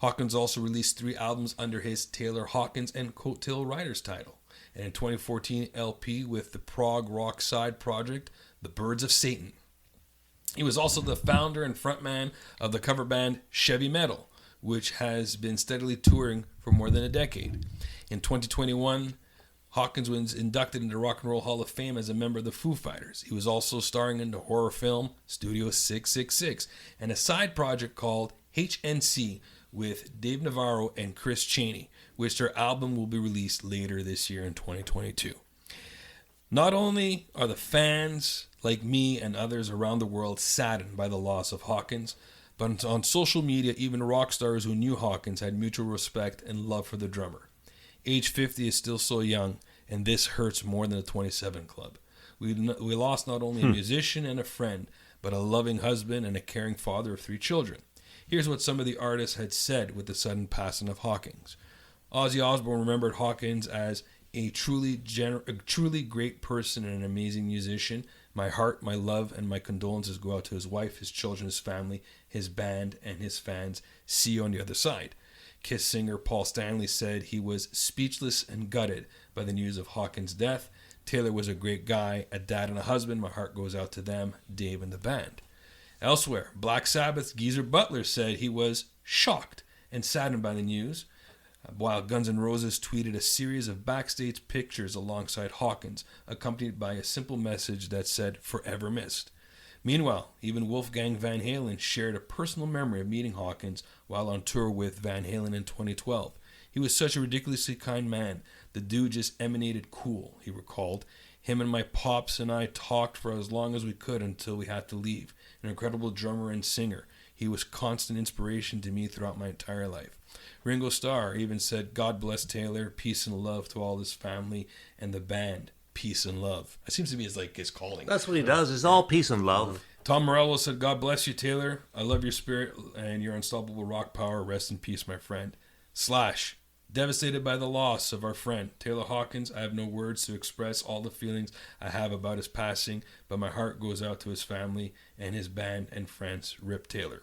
Hawkins also released 3 albums under his Taylor Hawkins and Coattail Riders title, and in 2014 LP with the prog rock side project, The Birds of Satan. He was also the founder and frontman of the cover band Chevy Metal, which has been steadily touring for more than a decade. In 2021, Hawkins was inducted into the Rock and Roll Hall of Fame as a member of the Foo Fighters. He was also starring in the horror film Studio 666 and a side project called HNC with Dave Navarro and Chris Chaney, which their album will be released later this year in 2022. Not only are the fans like me and others around the world saddened by the loss of Hawkins, but on social media, even rock stars who knew Hawkins had mutual respect and love for the drummer. Age 50 is still so young, and this hurts more than a 27 club. We lost not only a musician and a friend, but a loving husband and a caring father of 3 children. Here's what some of the artists had said with the sudden passing of Hawkins. Ozzy Osbourne remembered Hawkins as a truly great person and an amazing musician. My heart, my love, and my condolences go out to his wife, his children, his family, his band, and his fans. See you on the other side. Kiss singer Paul Stanley said he was speechless and gutted by the news of Hawkins' death. Taylor was a great guy, a dad and a husband. My heart goes out to them, Dave and the band. Elsewhere, Black Sabbath's Geezer Butler said he was shocked and saddened by the news, while Guns N' Roses tweeted a series of backstage pictures alongside Hawkins, accompanied by a simple message that said, "Forever missed." Meanwhile, even Wolfgang Van Halen shared a personal memory of meeting Hawkins while on tour with Van Halen in 2012. He was such a ridiculously kind man. The dude just emanated cool, he recalled. Him and my pops and I talked for as long as we could until we had to leave. An incredible drummer and singer. He was constant inspiration to me throughout my entire life. Ringo Starr even said, "God bless Taylor, peace and love to all his family and the band, peace and love." It seems to me it's like his calling. That's what he does. It's all peace and love. Tom Morello said, "God bless you, Taylor. I love your spirit and your unstoppable rock power. Rest in peace, my friend." Slash, devastated by the loss of our friend Taylor Hawkins, I have no words to express all the feelings I have about his passing, but my heart goes out to his family and his band and friends. Rip Taylor.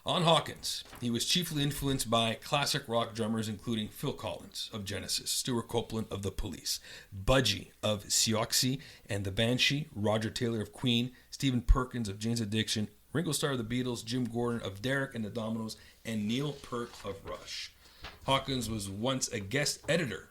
On Hawkins, he was chiefly influenced by classic rock drummers including Phil Collins of Genesis, Stuart Copeland of The Police, Budgie of Siouxsie and the Banshee, Roger Taylor of Queen, Stephen Perkins of Jane's Addiction, Ringo Starr of the Beatles, Jim Gordon of Derek and the Dominoes, and Neil Peart of Rush. Hawkins was once a guest editor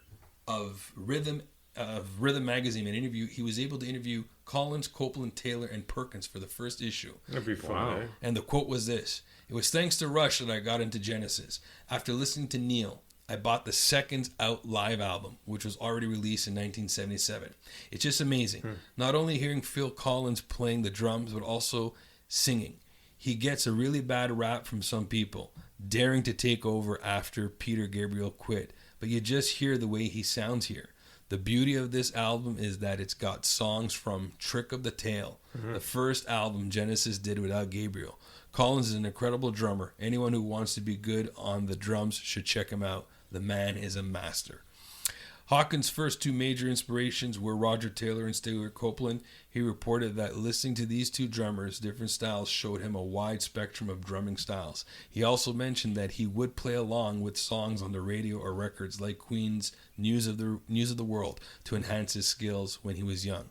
of Rhythm magazine. In an interview, he was able to interview Collins, Copeland, Taylor, and Perkins for the first issue. That'd be fun, eh? And the quote was this: "It was thanks to Rush that I got into Genesis. After listening to Neil, I bought the Seconds Out live album, which was already released in 1977. It's just amazing. Not only hearing Phil Collins playing the drums, but also singing. He gets a really bad rap from some people, daring to take over after Peter Gabriel quit. But you just hear the way he sounds here. The beauty of this album is that it's got songs from Trick of the Tail, the first album Genesis did without Gabriel. Collins is an incredible drummer. Anyone who wants to be good on the drums should check him out. The man is a master." Hawkins' first 2 major inspirations were Roger Taylor and Stuart Copeland. He reported that listening to these 2 drummers' different styles showed him a wide spectrum of drumming styles. He also mentioned that he would play along with songs on the radio or records like Queen's News of the World to enhance his skills when he was young.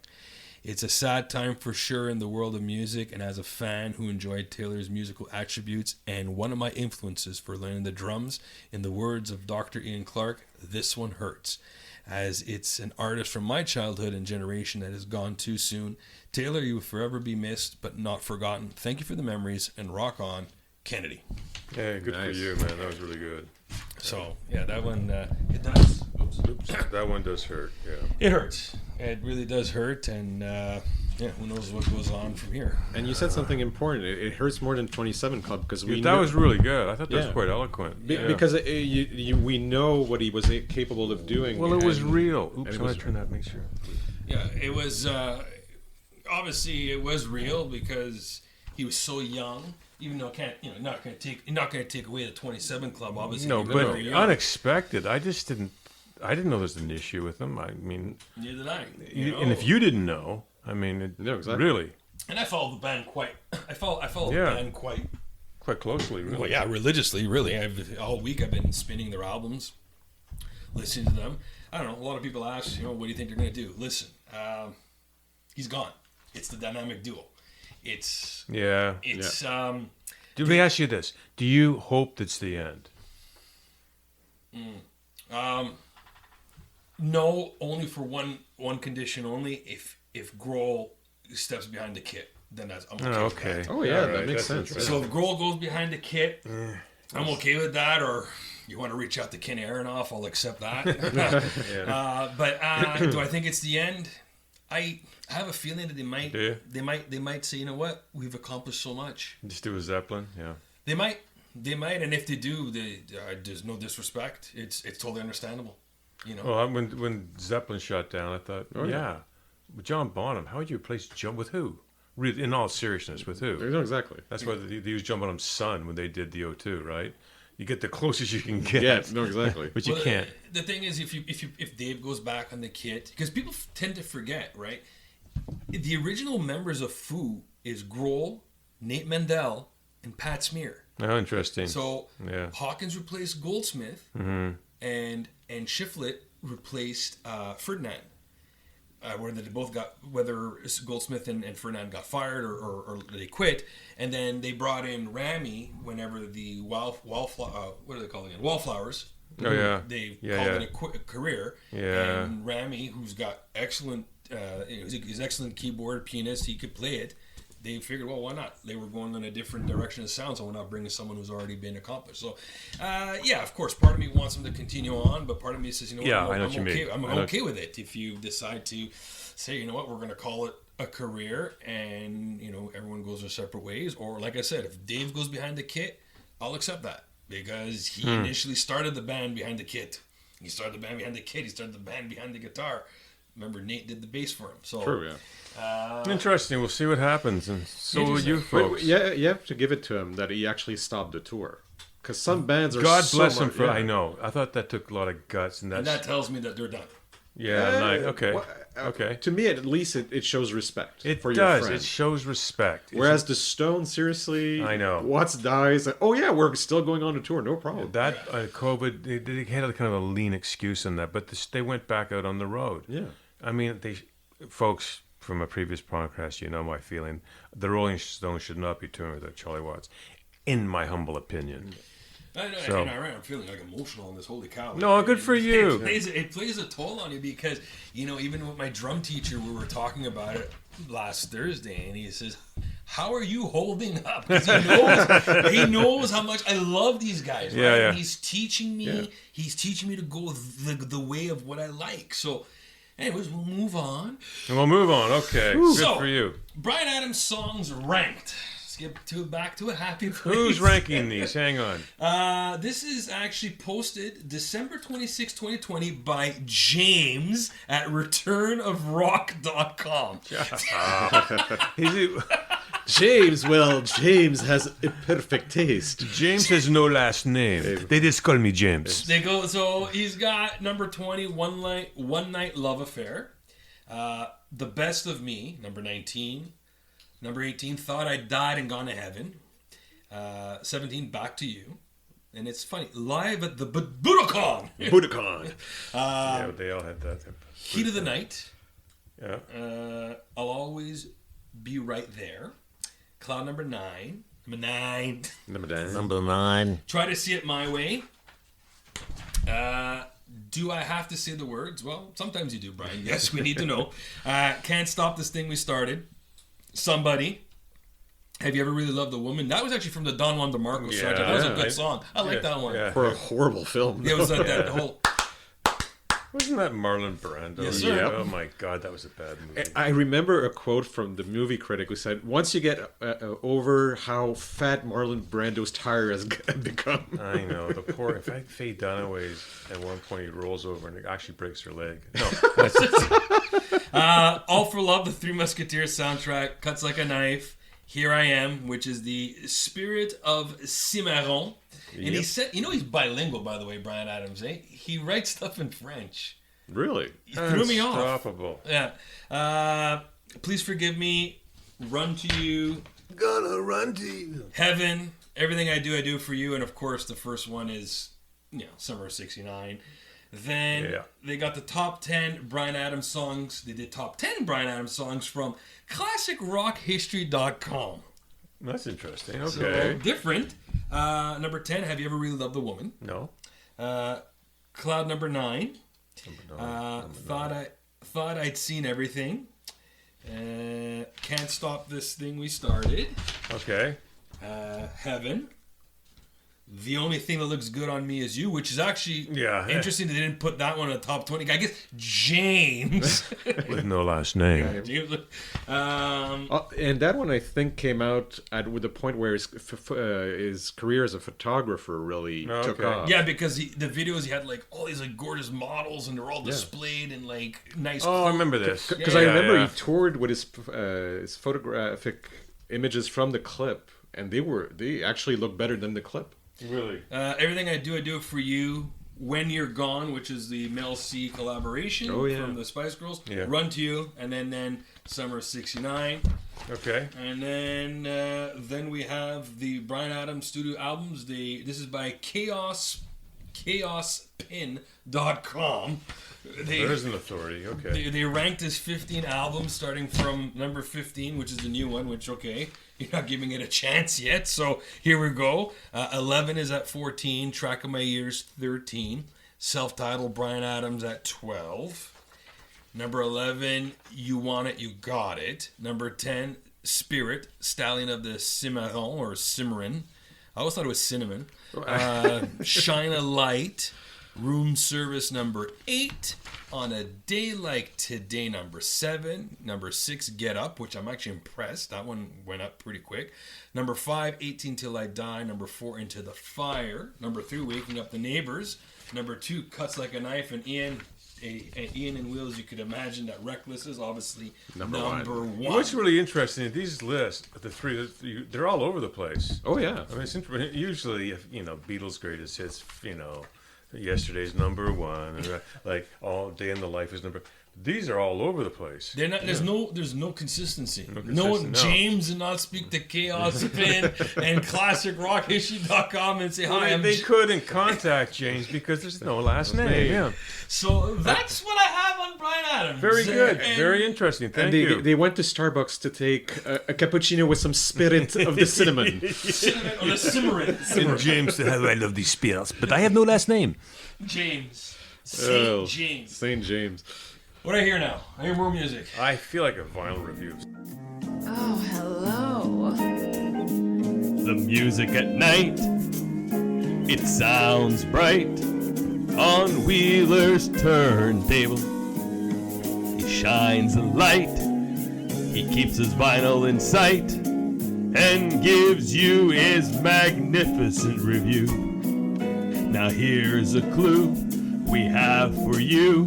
It's a sad time for sure in the world of music, and as a fan who enjoyed Taylor's musical attributes and one of my influences for learning the drums, in the words of Dr. Ian Clark, this one hurts, as it's an artist from my childhood and generation that has gone too soon. Taylor, you will forever be missed, but not forgotten. Thank you for the memories, and rock on, Kennedy. Yeah, good for you, man. That was really good. So, yeah, that one, it does. Oops. That one does hurt, yeah. It hurts. It really does hurt, and who knows what goes on from here. And you said something important. It hurts more than 27 Club because we. That was really good. I thought that was quite eloquent. Because we know what he was capable of doing. Well, it was real. Oops, I'm going to turn that. Make sure. Yeah, it was. Obviously, it was real because he was so young. Even though not going to take away the 27 Club. Obviously, no, but unexpected. I didn't know there's an issue with him. I mean, neither did I. And if you didn't know, I mean, exactly. Really. And I followed the band quite. I followed the band quite closely. Really. Well, yeah, religiously. Really, all week I've been spinning their albums, listening to them. I don't know. A lot of people ask, what do you think they're going to do? Listen, he's gone. It's the dynamic duo. It's. Let me ask you this: do you hope that's the end? No, only for one condition only. If Grohl steps behind the kit, then I'm okay. Okay. With that. Oh yeah, that makes sense. So if Grohl goes behind the kit, I'm okay with that. Or you want to reach out to Ken Aronoff, I'll accept that. But do I think it's the end? I have a feeling that they might say, you know what, we've accomplished so much. Just do a Zeppelin, yeah. They might, and if they do, there's no disrespect. It's totally understandable, Well, when Zeppelin shut down, I thought, with John Bonham, how would you replace John with who? In all seriousness, with who? No, exactly. That's why they used John Bonham's son when they did the O2, right? You get the closest you can get. Yeah, no, exactly. But you can't. The thing is, if Dave goes back on the kit, because people tend to forget, right? The original members of Foo is Grohl, Nate Mendel, and Pat Smear. Oh, interesting. So Hawkins replaced Goldsmith, and Shiflett replaced Ferdinand. Whether Goldsmith and Ferdinand got fired or they quit, and then they brought in Rami whenever the Wallflowers. Oh yeah, they called it a career. Yeah, and Rami, who's got excellent, he's an excellent keyboard pianist. He could play it. They figured, well, why not? They were going in a different direction of sound, so we're not bringing someone who's already been accomplished. So, of course, part of me wants them to continue on, but part of me says, I'm okay with it. If you decide to say, we're going to call it a career, and everyone goes their separate ways, or like I said, if Dave goes behind the kit, I'll accept that because he initially started the band behind the kit. He started the band behind the kit. He started the band behind the guitar. Remember, Nate did the bass for him. So true, yeah. Interesting. We'll see what happens, and so will you folks. Yeah, you have to give it to him that he actually stopped the tour, because some bands are. God bless him for. Yeah. I know. I thought that took a lot of guts, and that tells me that they're done. Yeah. Okay. Okay. To me, at least, it shows respect. It for does. Your friend. It shows respect. Whereas the Stones, seriously, I know. Watts dies. Oh yeah, we're still going on the tour. No problem. That COVID, they had a kind of a lean excuse on that, but they went back out on the road. Yeah. I mean, folks from a previous podcast, my feeling. The Rolling Stones should not be touring without Charlie Watts, in my humble opinion. I know, I'm feeling like emotional on this. Holy cow! No, good for you. It plays a toll on you because even with my drum teacher, we were talking about it last Thursday, and he says, "How are you holding up?" Because he knows how much I love these guys. Right? Yeah. And he's teaching me. Yeah. He's teaching me to go the way of what I like. So. Anyways, we'll move on. Okay. Good for you. Bryan Adams songs ranked. Let's get back to a happy place. Who's ranking these? Hang on. This is actually posted December 26, 2020 by James at returnofrock.com. James has a perfect taste. James has no last name. They just call me James. So he's got number 20, One Night Love Affair. The Best of Me, number 19. Number 18, Thought I Died and Gone to Heaven. 17, Back to You. And it's funny, Live at the Budokan. Budokan. Yeah, they all had that. Heat of the Night. Yeah. I'll always be right there. Cloud number 9. Number 9. Try to see it my way. Do I have to say the words? Well, sometimes you do, Brian. Yes, we need to know. Can't stop this thing we started. Somebody. Have you ever really loved a woman? That was actually from the Don Juan DeMarco soundtrack. That was a good song. I like that one. Yeah. For a horrible film. It was that whole... Wasn't that Marlon Brando? Yes, sir. Yeah. Oh my God, that was a bad movie. I remember a quote from the movie critic who said, once you get over how fat Marlon Brando's tire has become. I know, the poor. In fact, Faye Dunaway's at one point he rolls over and it actually breaks her leg. No, All for Love, the Three Musketeers soundtrack, Cuts Like a Knife, Here I Am, which is the Spirit of Cimarron. And he said, he's bilingual, by the way, Bryan Adams, eh? He writes stuff in French. Really? He threw me off. Unstoppable. Yeah. Please Forgive Me, Run to You, Gonna run to you. Heaven, Everything I Do for You, and of course the first one is, Summer of '69. Then they got the top 10 Bryan Adams songs. They did top 10 Bryan Adams songs from ClassicRockHistory.com. That's interesting. So Okay. different. Number 10, Have You Ever Really Loved a Woman? No. Cloud number 9. Number Thought I'd Seen Everything. Can't Stop This Thing We Started. Okay. Heaven. The Only Thing That Looks Good on Me Is You, which is actually interesting. They didn't put that one in the top 20. I guess James. With no last name. James. And that one I think came out with the point where his career as a photographer really took off. Yeah, because the videos he had all these gorgeous models and they're all displayed in nice. Oh, I remember this. Because I remember he toured with his photographic images from the clip, and they actually look better than the clip. Really? Everything I Do for You. When You're Gone, which is the Mel C collaboration from the Spice Girls. Yeah. Run to You, and then Summer of '69. Okay. And then we have the Bryan Adams studio albums. This is by chaospin.com. There's an authority. Okay. They ranked his 15 albums starting from number 15, which is the new one, which, okay, you're not giving it a chance yet. So here we go. 11 is at 14. Track of My Years, 13. Self-titled Bryan Adams at 12. Number 11, You Want It, You Got It. Number 10, Spirit, Stallion of the Cimarron, or Cimarron. I always thought it was cinnamon. Shine a Light. Room Service number 8. On a Day Like Today number 7. Number 6, Get Up, which I'm actually impressed. That one went up pretty quick. Number 5, 18 Till I Die. Number 4, Into the Fire. Number 3, Waking Up the Neighbors. Number 2, Cuts Like a Knife. And Ian and Will, as you could imagine, that Reckless is obviously number one. What's really interesting is these lists, the three, they're all over the place. Oh yeah. I mean, it's usually, Beatles' greatest hits, Yesterday's number 1, and All Day in the Life is number. These are all over the place. They're not. There's no consistency. No. James did not speak to Chaos Pin and ClassicRockHistory.com and say hi. They couldn't contact James because there's no last name. Yeah. So that's what I have on Bryan Adams. Very good. Very interesting. Thank you. They went to Starbucks to take a cappuccino with some spirit of the cinnamon. Cinnamon or the Cimarron. And James said, I love these spirits, but I have no last name. James. St. James. St. James. What do I hear now? I hear more music. I feel like a vinyl review. Oh, hello. The music at night, it sounds bright on Wheeler's turntable. He shines a light, he keeps his vinyl in sight, and gives you his magnificent review. Now here's a clue we have for you.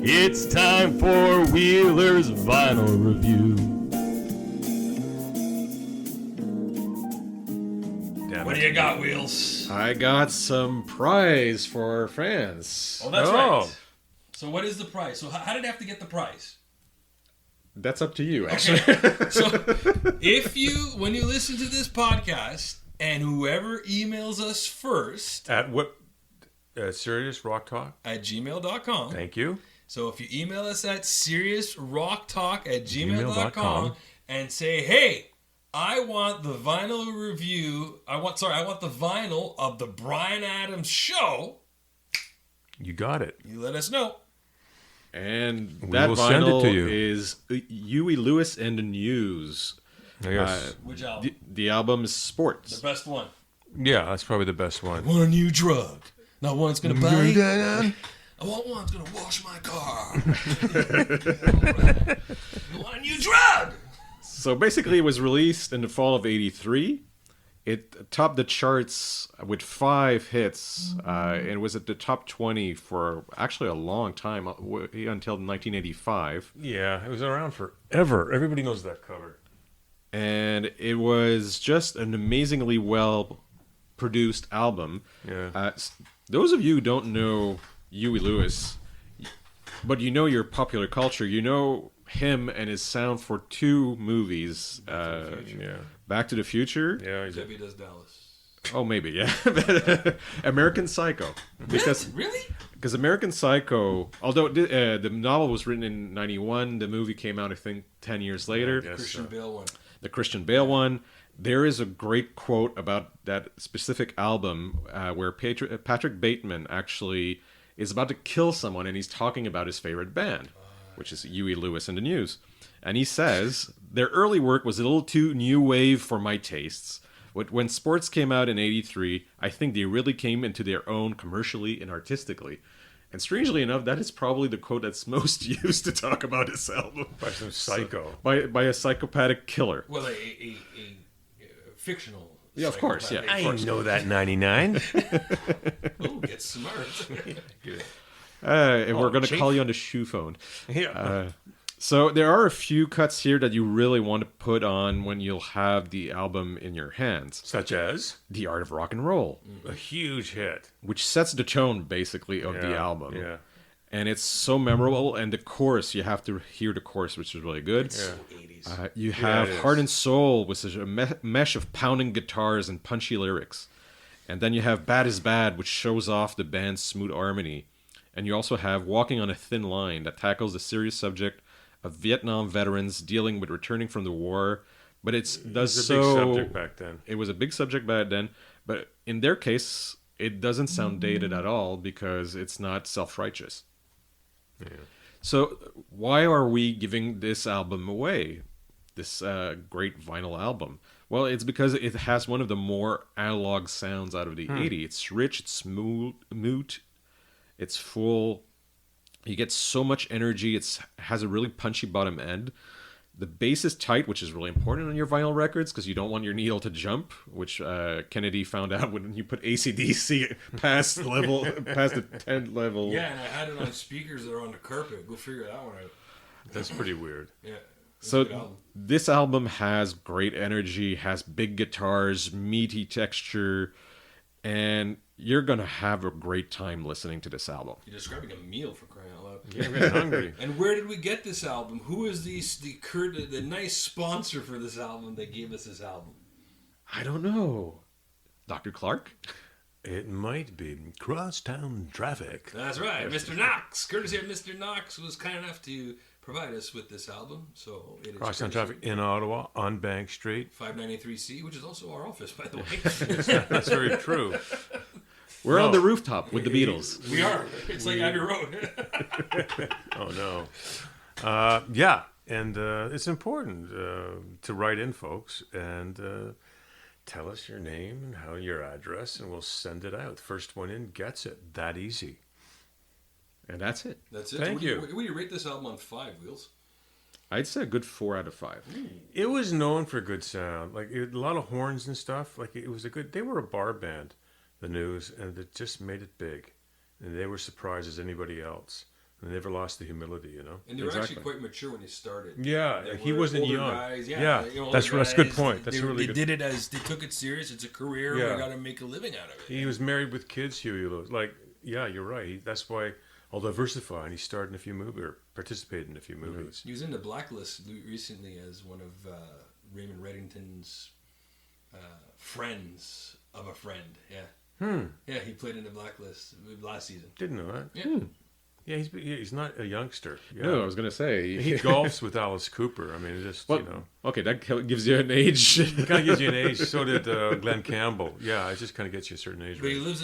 It's time for Wheeler's Vinyl Review. What do you got, Wheels? I got some prize for our fans. Oh, that's right. So what is the prize? So how did I have to get the prize? That's up to you, actually. Okay. So when you listen to this podcast, and whoever emails us first At what? Serious Rock Talk? at gmail.com. Thank you. So if you email us at seriousrocktalk@gmail.com gmail.com and say, hey, I want the vinyl review. I want the vinyl of the Bryan Adams show. You got it. You let us know. And We that will send it vinyl to you. is Huey Lewis and the News. Yes. Which album? The album is Sports. The best one. Yeah, that's probably the best one. Want a new drug. Not one's going to buy it. I want one that's going to wash my car. I want a new drug. So basically, it was released in the fall of '83. It topped the charts with 5 hits, and it was at the top 20 for actually a long time, until 1985. Yeah, it was around forever. Everybody knows that cover. And it was just an amazingly well-produced album. Yeah. Those of you who don't know Huey Lewis, but you know your popular culture, you know him and his sound for 2 movies. Back to the Future. Yeah, Debbie Does Dallas. Oh, maybe, yeah. American Psycho. Really? Because American Psycho, although the novel was written in '91, the movie came out, I think, 10 years later. Christian Bale one. The Christian Bale one. There is a great quote about that specific album where Patrick Bateman actually is about to kill someone, and he's talking about his favorite band, which is Huey Lewis and the News. And he says, their early work was a little too new wave for my tastes. When Sports came out in '83, I think they really came into their own commercially and artistically. And strangely enough, that is probably the quote that's most used to talk about this album. By some psycho. By a psychopathic killer. Well, a fictional. Yeah, of course, yeah. I know that 99. Oh, get smart. And we're going to Chief. call you on the shoe phone. Yeah. So there are a few cuts here that you really want to put on when you'll have the album in your hands. Such as The Art of Rock and Roll, a huge hit. which sets the tone, basically, of the Yeah, album. Yeah. And it's so memorable. And the chorus, you have to hear the chorus, which is really good. Yeah. 80s. You have it is. Heart and Soul, which is a mesh of pounding guitars and punchy lyrics. And then you have Bad is Bad, which shows off the band's smooth harmony. And you also have Walking on a Thin Line, that tackles the serious subject of Vietnam veterans dealing with returning from the war. But it does It was a so... big subject back then. It was a big subject back then. But in their case, it doesn't sound dated at all because it's not self-righteous. Yeah. So why are we giving this album away? This great vinyl album? Well, it's because it has one of the more analog sounds out of the 80s. It's rich, it's smooth, it's full. You get so much energy. It has a really punchy bottom end. The bass is tight, which is really important on your vinyl records because you don't want your needle to jump, which Kennedy found out when you put AC/DC past the 10th level. Yeah, and I had it on speakers that are on the carpet. Go figure that one out. That's pretty weird. Yeah. So this album has great energy, has big guitars, meaty texture, and you're going to have a great time listening to this album. You're describing a meal, for crying out loud. Yeah, I'm getting hungry. And where did we get this album? Who is the nice sponsor for this album that gave us this album? I don't know. Dr. Clark? It might be Crosstown Traffic. That's right, Mr. Knox. Courtesy of Mr. Knox was kind enough to provide us with this album. So it is Crosstown courtesy- Traffic in Ottawa on Bank Street. 593C, which is also our office, by the way. That's very true. We're on the rooftop with the Beatles. We are. It's like Abbey Road. Oh, no. Yeah, and it's important to write in, folks, and tell us your name and your address, and we'll send it out. First one in gets it. That easy. And that's it. That's it. Thank you. What do you rate this album on 5 wheels? I'd say a good 4 out of 5. It was known for good sound, like a lot of horns and stuff. Like it was they were a bar band, the News, and it just made it big. And they were surprised as anybody else. And they never lost the humility, you know. And they were actually quite mature when they started. Yeah, They he were wasn't older young. guys, Yeah, older that's a good guys. point. That's they, really they good. did it as they took it serious. It's a career. Yeah. We got to make a living out of it. He was married with kids, Huey Lewis. Like, yeah, you're right. That's why I'll diversify. And he starred in a few movies, or participated in a few movies. He was in the Blacklist recently as one of Raymond Reddington's friends of a friend. Yeah. Yeah, he played in the Blacklist last season. Didn't know that. Yeah. Yeah, he's not a youngster. Yeah. No, I was gonna say He golfs with Alice Cooper. I mean, just Well, okay, that gives you an age. it kind of gives you an age. So did Glenn Campbell. Yeah, it just kind of gets you a certain age. But Right? he lives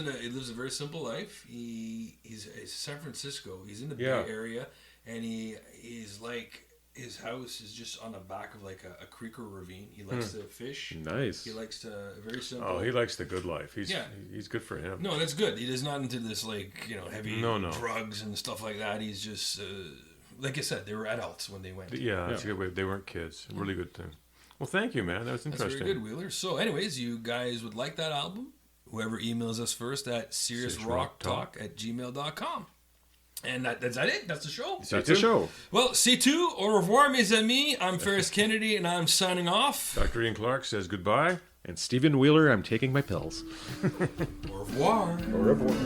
a very simple life. He's San Francisco. He's in the Yeah. Bay Area, and he's like his house is just on the back of like a creek or ravine. He likes to fish. Nice. He likes to very simple. Oh, he likes the good life. He's good for him. No, that's good. He is not into this like heavy No. drugs and stuff like that. He's just like I said, they were adults when they went. Yeah, that's a good way. They weren't kids. Really good thing. Well, thank you, man. That was That's interesting. very good, Wheeler. So, anyways, you guys would like that album? Whoever emails us first at seriousrocktalk@gmail.com. And that's it. That's the show. That's the show. Well, C2, au revoir, mes amis. I'm Ferris Kennedy, and I'm signing off. Dr. Ian Clark says goodbye. And Stephen Wheeler, I'm taking my pills. Au revoir. Au revoir.